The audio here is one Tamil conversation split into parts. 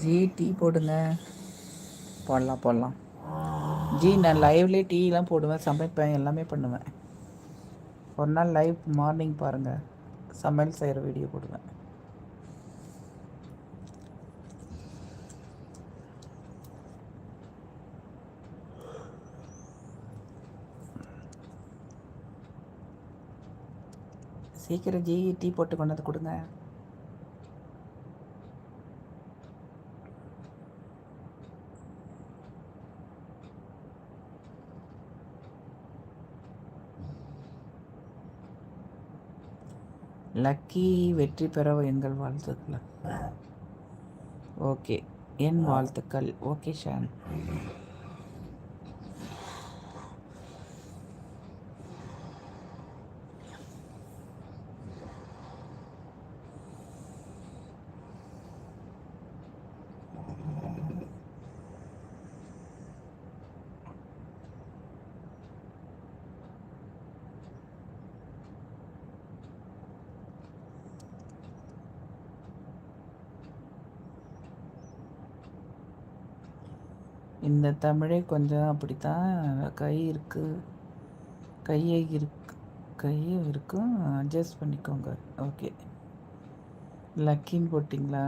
ஜி டீ போடுங்க. போடலாம் போடலாம். ஜி நான் லைவ்லேயே டீலாம் போடுவேன், சமைப்பேன், எல்லாமே பண்ணுவேன். ஒரு நாள் லைவ் மார்னிங் பாருங்கள், சமையல் செய்கிற வீடியோ போடுவேன். சீக்கிரம் ஜி டீ போட்டு கொண்டு வந்து கொடுங்க. லக்கி வெற்றி பெற எங்கள் வாழ்த்துக்கள். ஓகே, என் வாழ்த்துக்கள். ஓகே ஷான். இந்த தமிழே கொஞ்சம் அப்படித்தான். கையை இருக்கும், அட்ஜஸ்ட் பண்ணிக்கோங்க. ஓகே, லக்கின்னு போட்டிங்களா?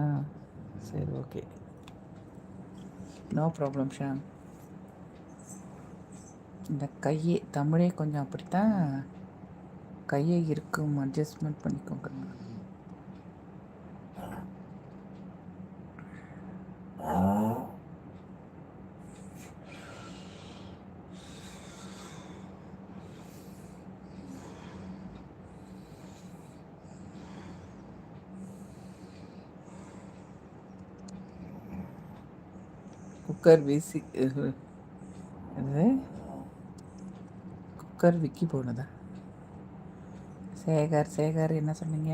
சரி, ஓகே, நோ ப்ராப்ளம் ஷாம். இந்த தமிழே கொஞ்சம் அப்படித்தான், கையை இருக்கும், அட்ஜஸ்ட்மெண்ட் பண்ணிக்கோங்க. குக்கர் வீசி குக்கர் விக்கி போனதா? சேகர் என்ன சொன்னீங்க?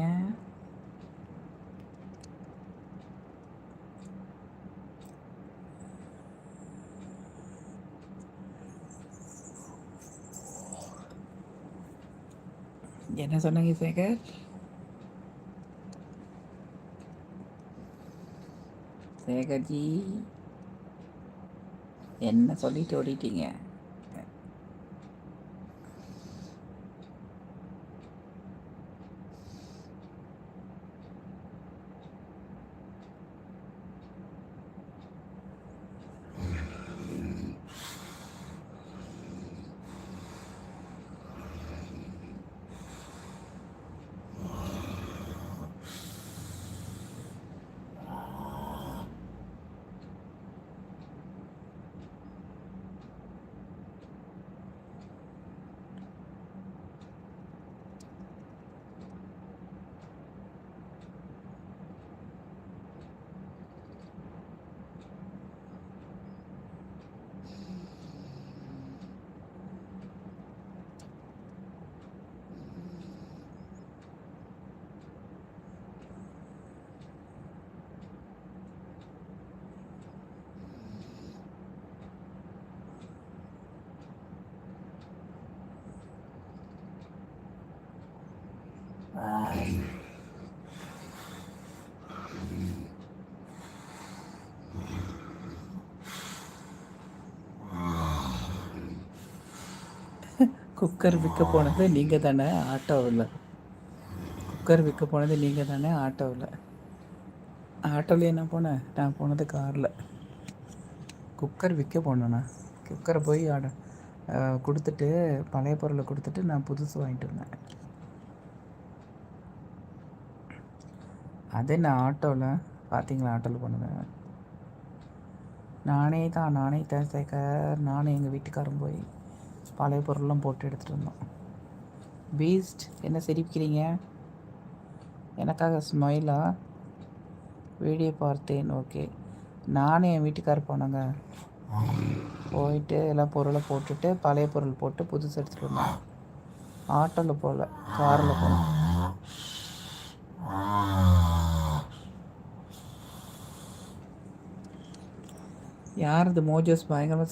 என்ன சொன்னீங்க சேகர்? சேகர்ஜி என்ன சொல்லிட்டு ஓடிட்டீங்க? குக்கர் விற்க போனது நீங்கள் தானே ஆட்டோவில்? குக்கர் விற்க போனது நீங்கள் தானே ஆட்டோவில்? ஆட்டோவில் என்ன போனேன்? நான் போனது காரில். குக்கர் விற்க போனேண்ணா. குக்கரை போய் கொடுத்துட்டு, பழைய பொருளை கொடுத்துட்டு நான் புதுசு வாங்கிட்டு வந்தேன். அதே நான் ஆட்டோவில் பார்த்தீங்களா? ஆட்டோவில் போனேன். நானே தான் சேகர். நானும் எங்கள் வீட்டுக்காரரும் போய் பழைய பொருள்லாம் போட்டு எடுத்துகிட்டு வந்தோம். பீஸ்ட் என்ன சிரிக்கிறீங்க? எனக்காக ஸ்மைலா? வீடியோ பார்த்தேன். ஓகே, நானும் என் வீட்டுக்காரர் போனேங்க. போயிட்டு எல்லாம் பொருளை போட்டுட்டு பழைய பொருள் போட்டு புதுசு எடுத்துகிட்டு வந்தோம். ஆட்டோவில் போகல, காரில் போனோம். யார் அது? மோஜோஸ் பயங்கரமாக